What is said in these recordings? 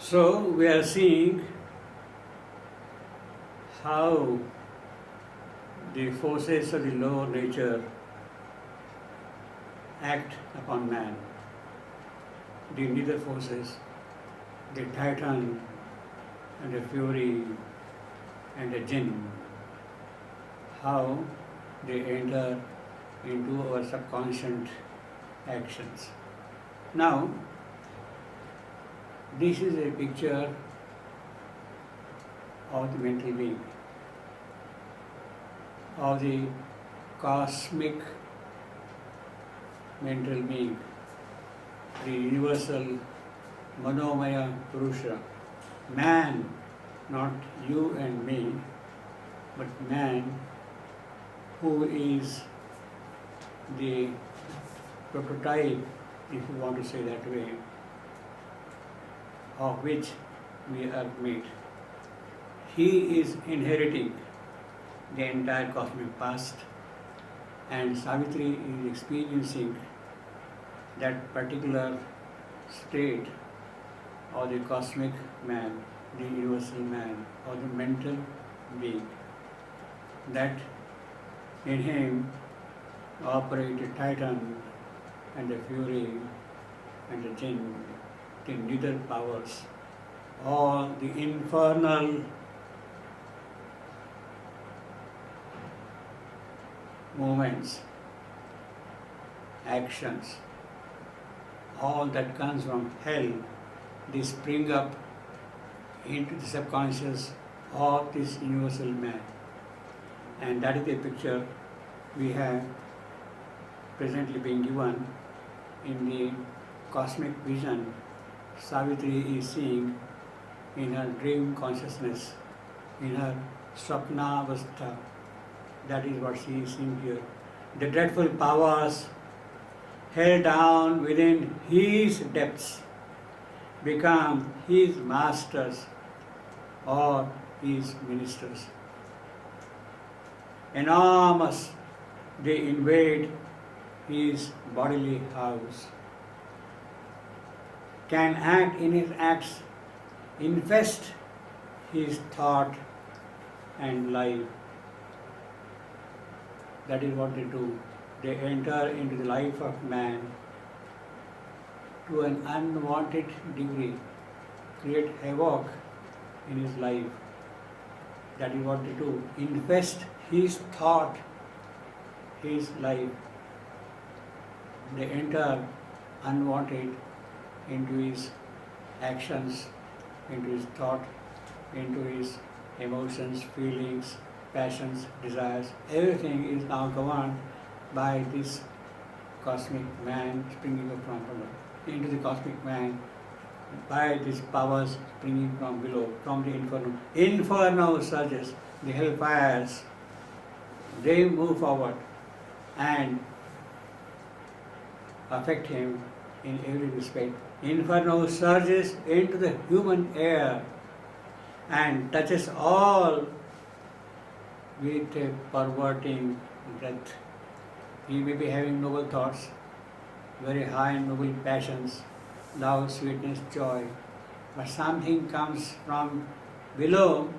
So we are seeing how the forces of the lower nature act upon man. The nether forces, the Titan and the Fury and the Jinn, how they enter into our subconscious actions. Now, this is a picture of the mental being, of the cosmic mental being, the universal Manomaya Purusha. Man, not you and me, but man who is the prototype, if you want to say that way, of which we are made. He is inheriting the entire cosmic past, and Savitri is experiencing that particular state of the cosmic man, the universal man, or the mental being, that in him operate the Titan and the Fury and the Jinn, the nether powers, all the infernal movements, actions, all that comes from hell, they spring up into the subconscious of this universal man. And that is the picture we have presently being given in the cosmic vision. Savitri is seeing in her dream consciousness, in her Swapnavastha. That is what she is seeing here. The dreadful powers held down within his depths become his masters or his ministers. Enormous, they invade his bodily house, can act in his acts, infest his thought and life. That is what they do. They enter into the life of man to an unwanted degree, create havoc in his life. That is what they do. Infest his thought, his life. They enter unwanted into his actions, into his thought, into his emotions, feelings, passions, desires. Everything is now governed by this cosmic man springing up from below, into the cosmic man, by these powers springing from below, from the inferno. Inferno surges, the hellfires, they move forward and affect him in every respect. Inferno surges into the human air and touches all with a perverting breath. He may be having noble thoughts, very high noble passions, love, sweetness, joy, but something comes from below,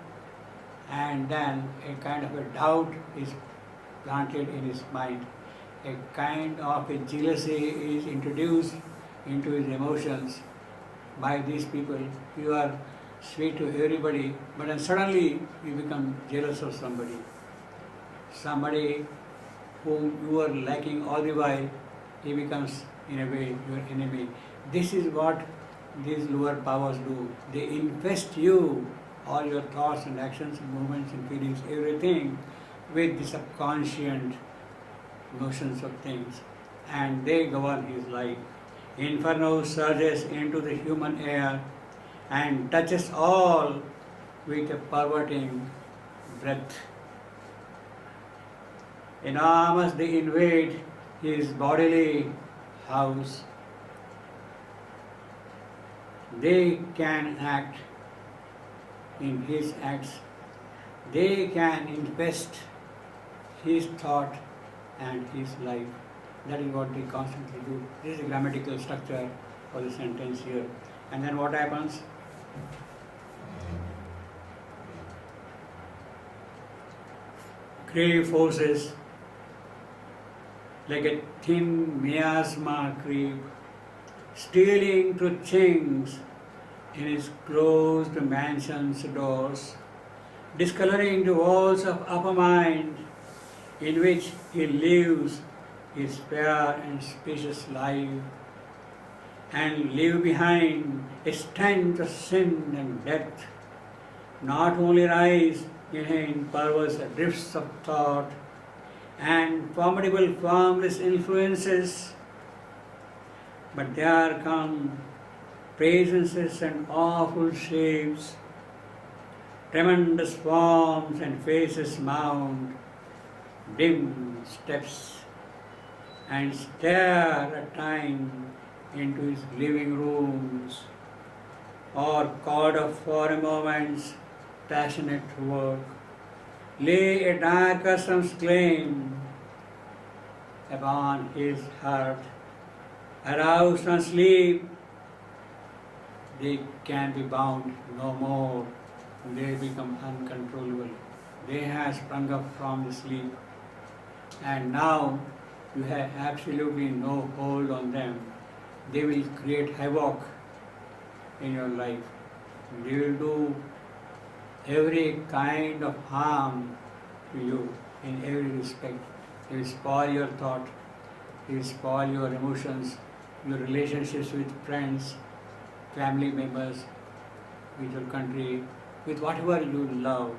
and then a kind of a doubt is planted in his mind. A kind of a jealousy is introduced into his emotions by these people. You are sweet to everybody, but then suddenly you become jealous of somebody. Somebody whom you are lacking all the while, he becomes in a way your enemy. This is what these lower powers do. They infest you, all your thoughts and actions and movements and feelings, everything, with the subconscious notions of things, and they govern his life. Inferno surges into the human air and touches all with a perverting breath. Enormous, they invade his bodily house. They can act in his acts. They can infest his thought and his life. That is what they constantly do. This is the grammatical structure for the sentence here. And then what happens? Creative forces like a thin miasma creep, stealing through chinks in his closed mansion's doors, discoloring the walls of upper mind in which he lives his fair and spacious life, and leave behind a stench of sin and death, not only rise in perverse drifts of thought and formidable formless influences, but there come presences and awful shapes, tremendous forms and faces mount, dim steps, and stare at time into his living rooms, or caught up for a moment's passionate work, lay a dark custom's claim upon his heart. Aroused on sleep, they can be bound no more. They become uncontrollable. They have sprung up from the sleep, and now you have absolutely no hold on them. They will create havoc in your life. They will do every kind of harm to you in every respect. They will spoil your thought, they will spoil your emotions, your relationships with friends, family members, with your country, with whatever you love.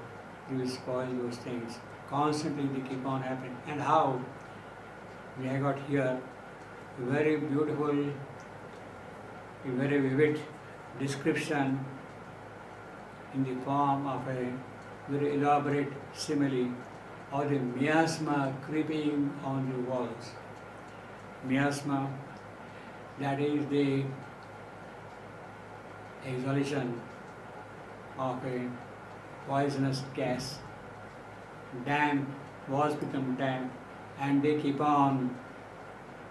You will spoil those things. Constantly they keep on happening. And how? We have got here a very beautiful, a very vivid description in the form of a very elaborate simile of the miasma creeping on the walls. Miasma, that is the exhalation of a poisonous gas. Damp walls become damp, and they keep on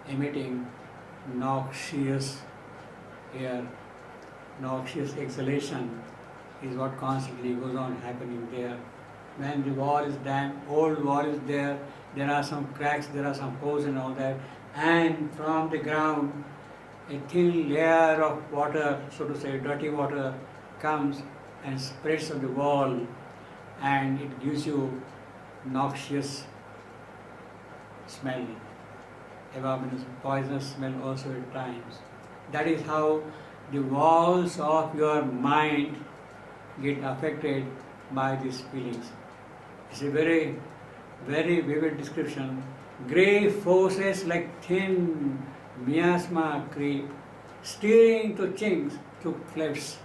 emitting noxious air, noxious exhalation is what constantly goes on happening there. When the wall is damp, old wall is there, there are some cracks, there are some holes and all that, and from the ground a thin layer of water, so to say dirty water, comes and spreads on the wall, and it gives you noxious smell, abominable poisonous smell also at times. That is how the walls of your mind get affected by these feelings. It's a very, very vivid description. Grey forces like thin miasma creep, steering to chinks, to clefts,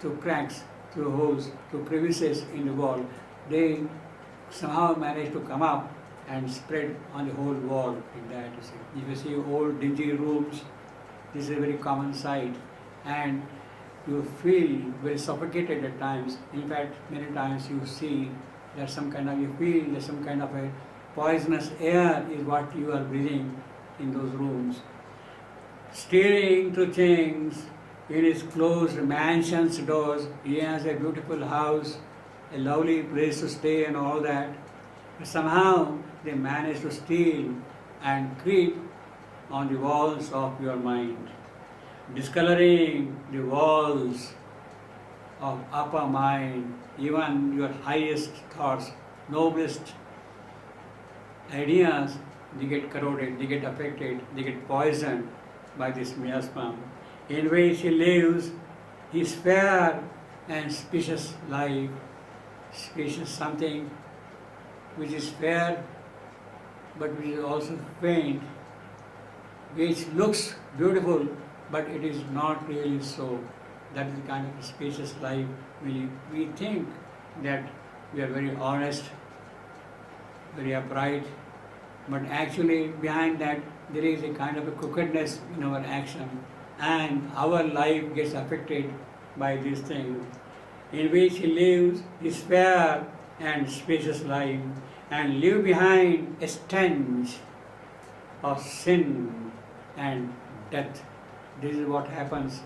to cracks, to holes, to crevices in the wall. They somehow manage to come up and spread on the whole wall like that. If you see old dingy rooms, this is a very common sight, and you feel very suffocated at times. In fact, many times you see that you feel that some kind of a poisonous air is what you are breathing in those rooms. Steering through things in his closed mansion's doors, he has a beautiful house, a lovely place to stay and all that. But somehow they manage to steal and creep on the walls of your mind, discoloring the walls of upper mind, even your highest thoughts, noblest ideas, they get corroded, they get affected, they get poisoned by this miasma, in which he lives his fair and spacious life. Spacious, something which is fair but which is also faint, which looks beautiful but it is not really so. That is the kind of spacious life we think that we are very honest, very upright, but actually behind that there is a kind of a crookedness in our action, and our life gets affected by this thing, in which he lives his fair and spacious life and leave behind a stench of sin and death. This is what happens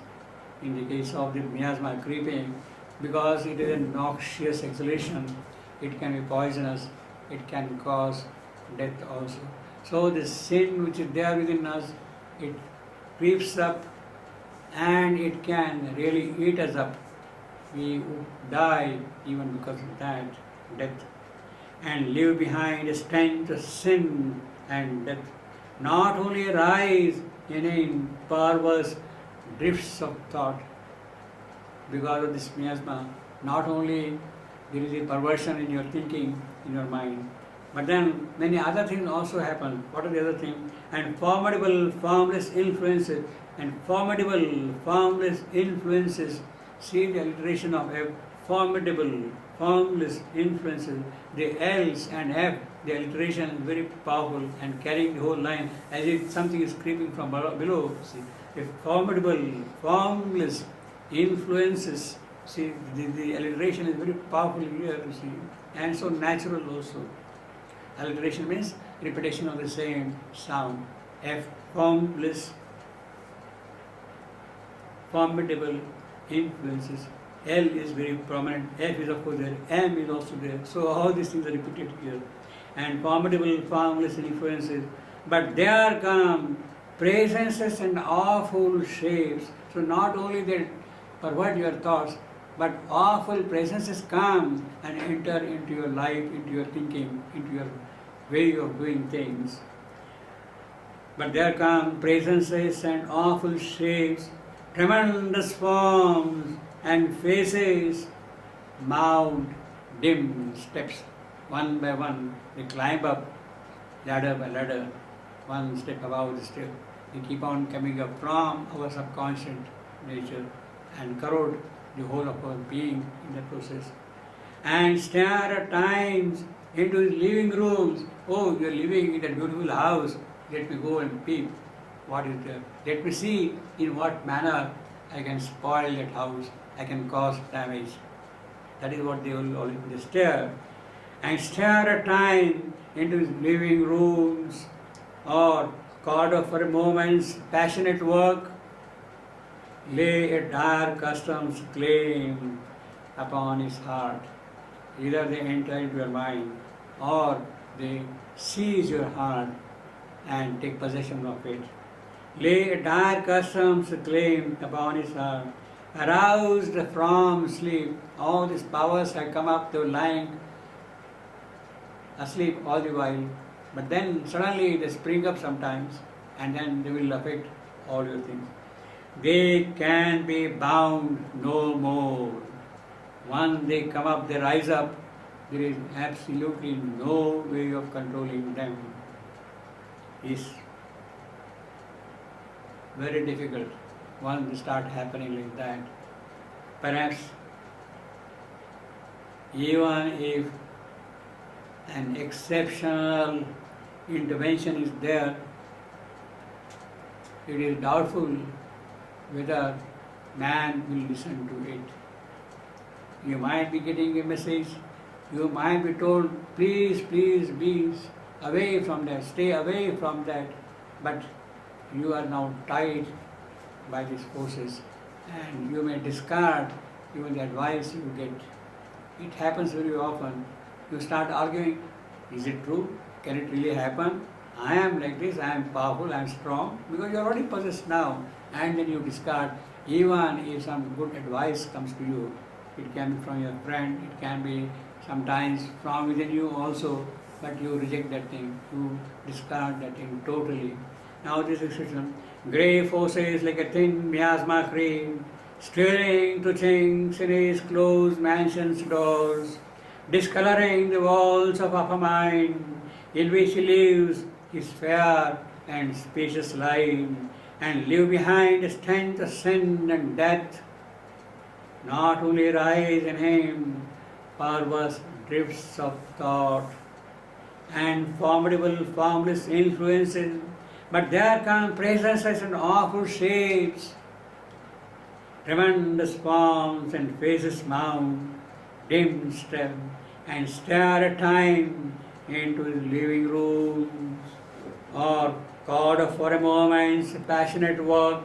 in the case of the miasma creeping, because it is a noxious exhalation, it can be poisonous, it can cause death also. So the sin which is there within us, it creeps up and it can really eat us up. We would die even because of that death, and leave behind a stench of sin and death. Not only rise in perverse drifts of thought because of this miasma, not only there is a perversion in your thinking, in your mind, but then many other things also happen. What are the other things? And formidable, formless influences, and formidable, formless influences. See the alliteration of F, formidable, formless influences. The L's and F, the alliteration is very powerful and carrying the whole line as if something is creeping from below. See, if formidable, formless influences. See, the alliteration is very powerful here, you see, and so natural also. Alliteration means repetition of the same sound. F, formless, formidable influences. L is very prominent. F is of course there. M is also there. So all these things are repeated here. And formidable, formless influences. But there come presences and awful shapes. So not only they pervert your thoughts, but awful presences come and enter into your life, into your thinking, into your way of doing things. But there come presences and awful shapes, tremendous forms and faces, mount dim steps. One by one, they climb up ladder by ladder, one step above the step. They keep on coming up from our subconscious nature and corrode the whole of our being in the process. And stare at times into his living rooms. Oh, you are living in that beautiful house. Let me go and peep. What is there? Let me see in what manner I can spoil that house. I can cause damage. That is what they will always stare. And stare at times into his living rooms, or caught up for a moment's passionate work, lay a dark custom's claim upon his heart. Either they enter into your mind or they seize your heart and take possession of it. Lay a dark custom's claim upon his heart. Aroused from sleep, all these powers have come up, they were lying asleep all the while, but then suddenly they spring up sometimes and then they will affect all your things. They can be bound no more. Once they come up, they rise up, there is absolutely no way of controlling them. It's very difficult once they start happening like that. Perhaps even if an exceptional intervention is there, it is doubtful whether man will listen to it. You might be getting a message, you might be told, please, please be away from that, stay away from that, but you are now tied by these forces and you may discard even the advice you get. It happens very often. You start arguing, is it true? Can it really happen? I am like this, I am powerful, I am strong, because you are already possessed now. And then you discard, even if some good advice comes to you. It can be from your friend, it can be sometimes from within you also, but you reject that thing, you discard that thing totally. Now this expression, grey forces like a thin miasma cream, steering to chinks in his closed mansion's doors, discoloring the walls of our mind, in which he lives his fair and spacious life, and leave behind a stench of sin and death. Not only rise in him perverse drifts of thought and formidable, formless influences, but there come presences and awful shapes, tremendous forms and faces mount, dim step, and stare at time into his living rooms, or caught up for a moment's passionate work,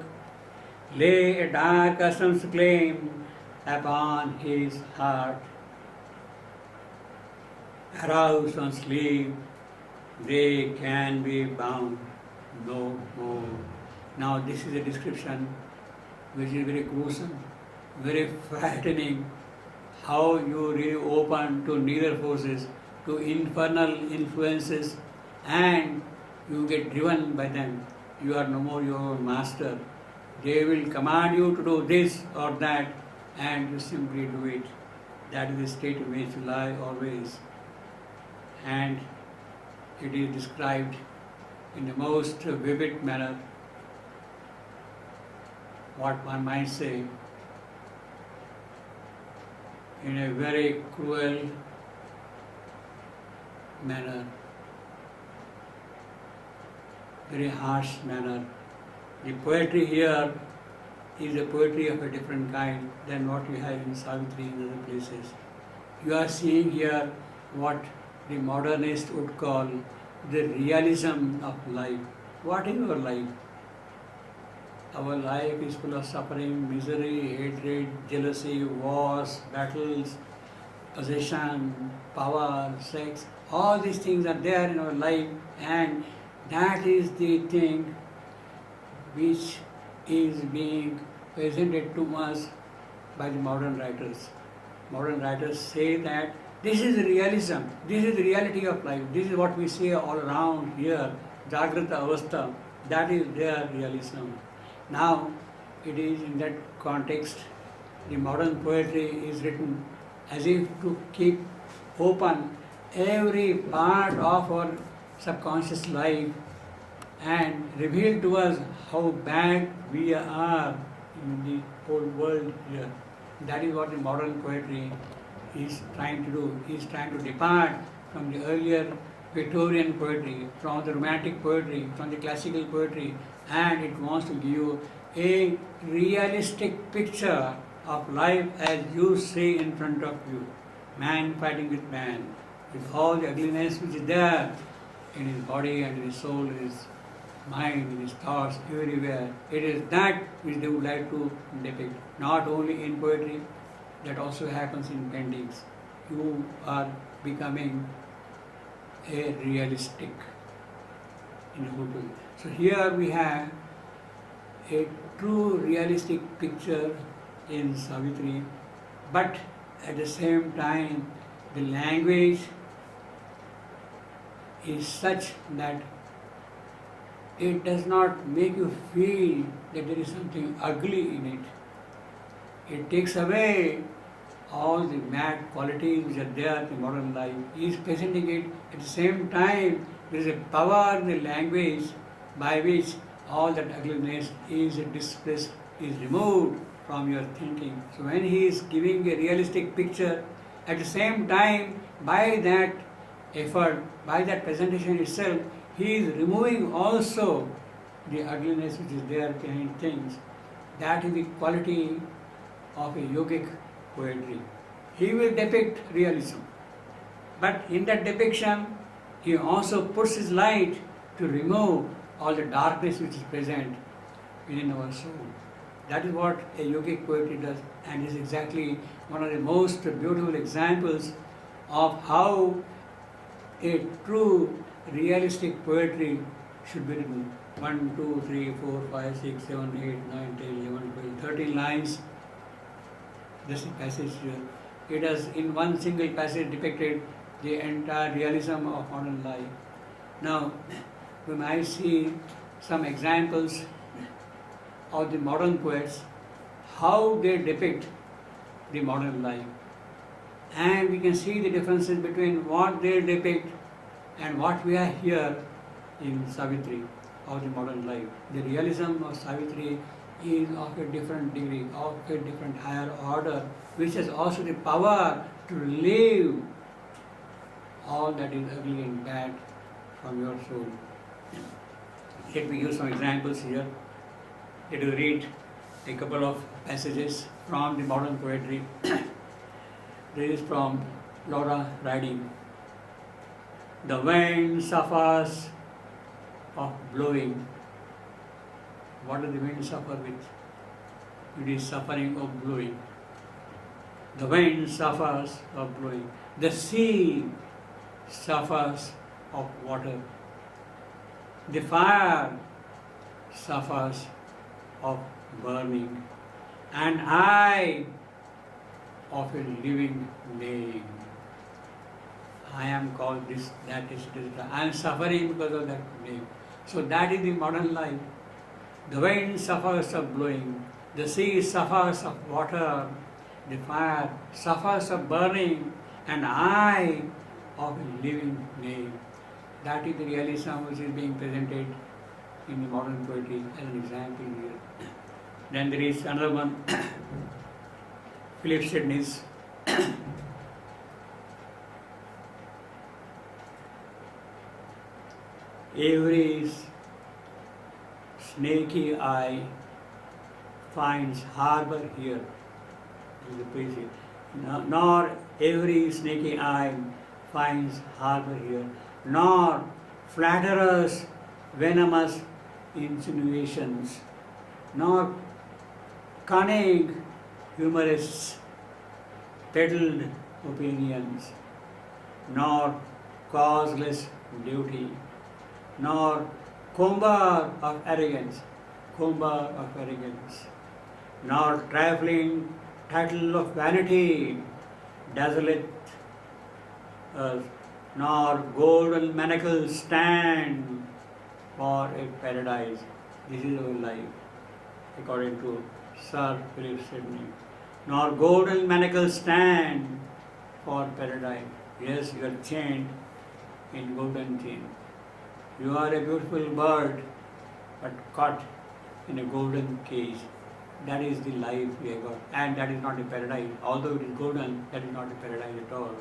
lay a dark customs claim upon his heart. Aroused on sleep, they can be bound no more. Now, this is a description which is very gruesome, very frightening. How you really open to neither forces, to infernal influences, and you get driven by them. You are no more your own master. They will command you to do this or that, and you simply do it. That is the state in which you lie always. And it is described in the most vivid manner, what one might say, in a very cruel manner, very harsh manner. The poetry here is a poetry of a different kind than what we have in Savitri and other places. You are seeing here what the modernist would call the realism of life. What is our life? Our life is full of suffering, misery, hatred, jealousy, wars, battles, possession, power, sex. All these things are there in our life, and that is the thing which is being presented to us by the modern writers. Modern writers say that this is realism, this is the reality of life, this is what we see all around here, Jagrata Avastha, that is their realism. Now, it is in that context, the modern poetry is written as if to keep open every part of our subconscious life and reveal to us how bad we are in the whole world here. That is what the modern poetry is trying to do. He is trying to depart from the earlier Victorian poetry, from the romantic poetry, from the classical poetry, and it wants to give you a realistic picture of life as you see in front of you. Man fighting with man, with all the ugliness which is there in his body and in his soul, in his mind, in his thoughts, everywhere. It is that which they would like to depict, not only in poetry, that also happens in paintings. You are becoming a realistic in a good way. So here we have a true realistic picture in Savitri, but at the same time the language is such that it does not make you feel that there is something ugly in it. It takes away all the mad qualities which are there in modern life. He is presenting it at the same time. There is a power in the language by which all that ugliness is displaced, is removed from your thinking. So when he is giving a realistic picture, at the same time, by that effort, by that presentation itself, he is removing also the ugliness which is there behind things. That is the quality of a yogic poetry. He will depict realism, but in that depiction, he also puts his light to remove all the darkness which is present within our soul. That is what a yogic poetry does, and is exactly one of the most beautiful examples of how a true realistic poetry should be written. 1, 2, 3, 4, 5, 6, 7, 8, 9, 10, 11, 12, 13 lines. This passage here. It has in one single passage depicted the entire realism of modern life. Now, we might see some examples of the modern poets, how they depict the modern life. And we can see the differences between what they depict and what we are here in Savitri of the modern life. The realism of Savitri is of a different degree, of a different higher order, which has also the power to relieve all that is ugly and bad from your soul. Let me use some examples here. Let me read a couple of passages from the modern poetry. This is from Laura Riding. The wind suffers of blowing. What does the wind suffer with? it is suffering of blowing. The wind suffers of blowing. The sea suffers of water. The fire suffers of burning. And I of a living name. I am called this, that is, I am suffering because of that name. So that is the modern life. The wind suffers of blowing, the sea suffers of water, the fire suffers of burning, and I of a living name. That is the realism which is being presented in the modern poetry as an example here. Then there is another one, Philip Sidney's every snaky eye finds harbor here. Is the phrase here. Nor every snaky eye finds harbor here, nor flatterers' venomous insinuations, nor cunning humorists' peddled opinions, nor causeless duty, nor cumber of arrogance, nor trifling title of vanity, desolate us, nor golden manacles stand for a paradise. This is our life, according to Sir Philip Sidney. Nor golden manacles stand for paradise. Yes, you are chained in golden chain. You are a beautiful bird, but caught in a golden cage. That is the life we have got. And that is not a paradise. Although it is golden, that is not a paradise at all.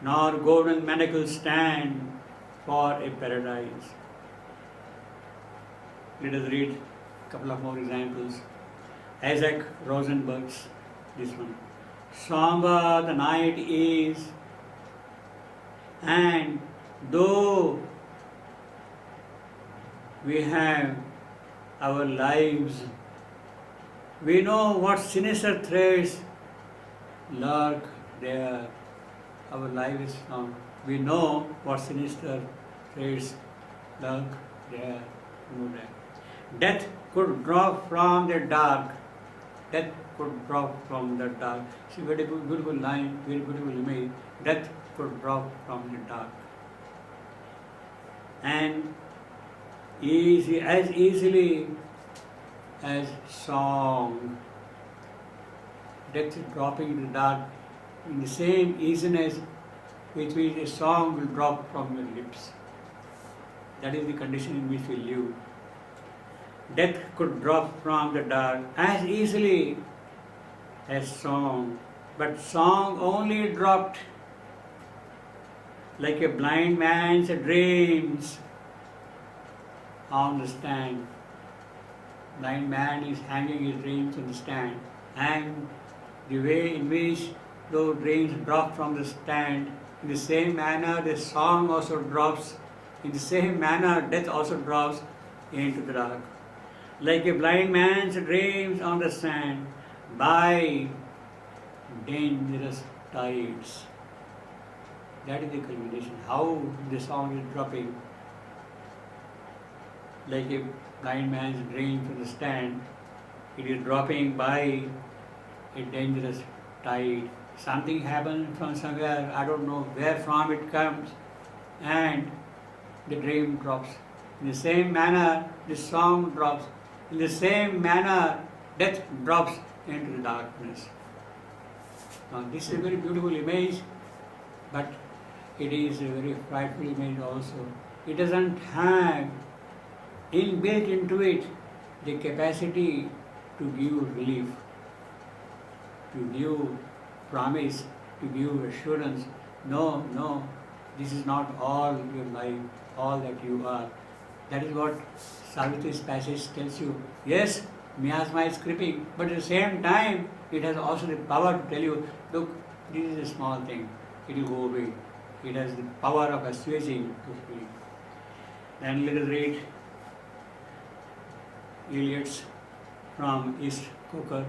Nor golden manacles stand for a paradise. Let us read a couple of more examples. Isaac Rosenberg's, this one. Somber the night is, and though we have our lives, we know what sinister threads lurk there. Our life is found. We know what sinister threads lurk there. Death could drop from the dark. Death could drop from the dark. See, very beautiful line, very beautiful image. Death could drop from the dark. And as easily as song, death is dropping in the dark in the same easiness with which a song will drop from your lips. That is the condition in which we live. Death could drop from the dark as easily as song, but song only dropped like a blind man's dreams on the stand. Blind man is hanging his dreams on the stand, and the way in which those dreams drop from the stand, in the same manner the song also drops, in the same manner death also drops into the dark. Like a blind man's dreams on the sand by dangerous tides. That is the culmination. How the song is dropping. Like a blind man's dream from the stand, it is dropping by a dangerous tide. Something happened from somewhere, I don't know where from it comes, and the dream drops. In the same manner, the song drops. In the same manner, death drops into the darkness. Now, this is a very beautiful image, but it is a very frightful image also. It doesn't have inbuilt into it the capacity to give relief, to give promise, to give assurance. No, this is not all your life, all that you are. That is what Savitri's passage tells you. Yes, miasma is creeping, but at the same time, it has also the power to tell you, look, this is a small thing, it will go away. It has the power of assuaging the feeling. Then let us read Eliot's from East Coker,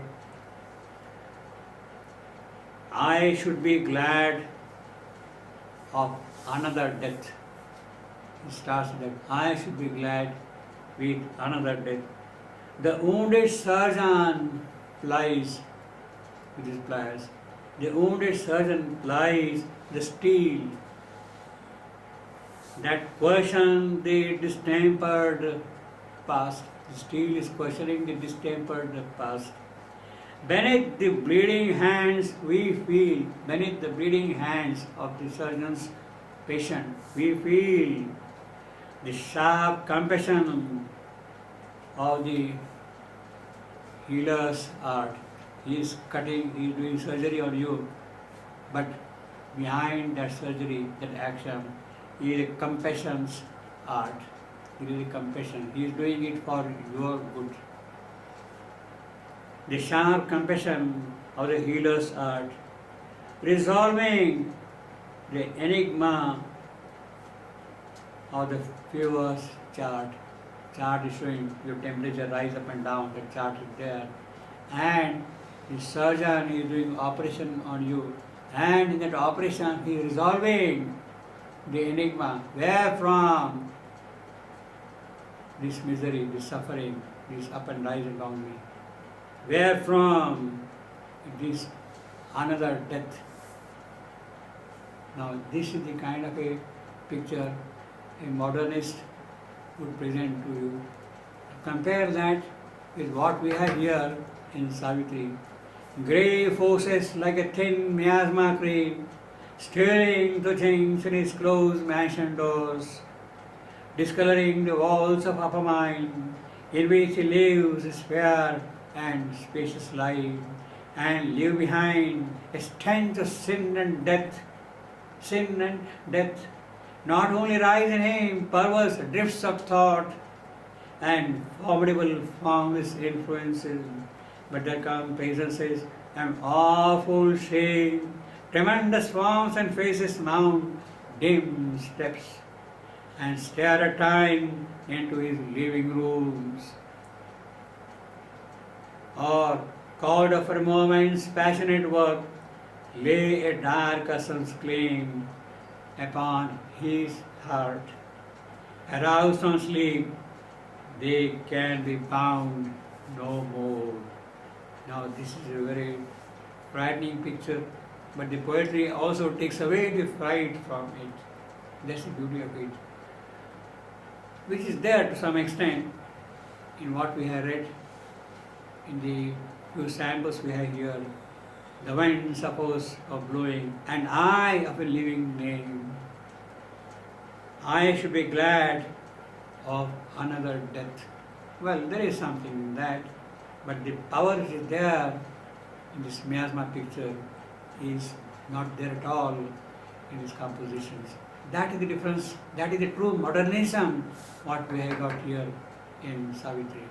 I should be glad of another death. It starts that I should be glad with another death. The wounded surgeon plies with his pliers. The wounded surgeon plies the steel that question the distempered past. The steel is questioning the distempered past. Beneath the bleeding hands, we feel, beneath the bleeding hands of the surgeon's patient, we feel the sharp compassion of the healer's art. He is cutting, he is doing surgery on you, but behind that surgery, that action, is a compassion's art. It is a compassion. He is doing it for your good. The sharp compassion of the healer's art, resolving the enigma of the fever's chart. Chart is showing your temperature rise up and down, the chart is there. And the surgeon is doing operation on you. And in that operation he is resolving the enigma. Where from this misery, this suffering, this up and rise along me? Where from this another death? Now this is the kind of a picture a modernist would present to you. Compare that with what we have here in Savitri. Grey forces like a thin miasma cream, staring to things in his closed mansion doors, discoloring the walls of upper mind, in which he lives his fair and spacious life, and leave behind a stench of sin and death. Sin and death not only rise in him perverse drifts of thought and formidable formless influences, but there come presences and awful shame, tremendous forms and faces mount dim steps and stare at time into his living rooms. Or, called for a moment's passionate work, lay a dark essence claim upon his heart. Aroused from sleep, they can be bound no more. Now this is a very frightening picture, but the poetry also takes away the fright from it. That's the beauty of it, which is there to some extent in what we have read in the few samples we have here. The wind suppose of blowing, and I of a living name. I should be glad of another death. Well, there is something in that, but the power which is there in this miasma picture is not there at all in his compositions. That is the difference, that is the true modernism what we have got here in Savitri.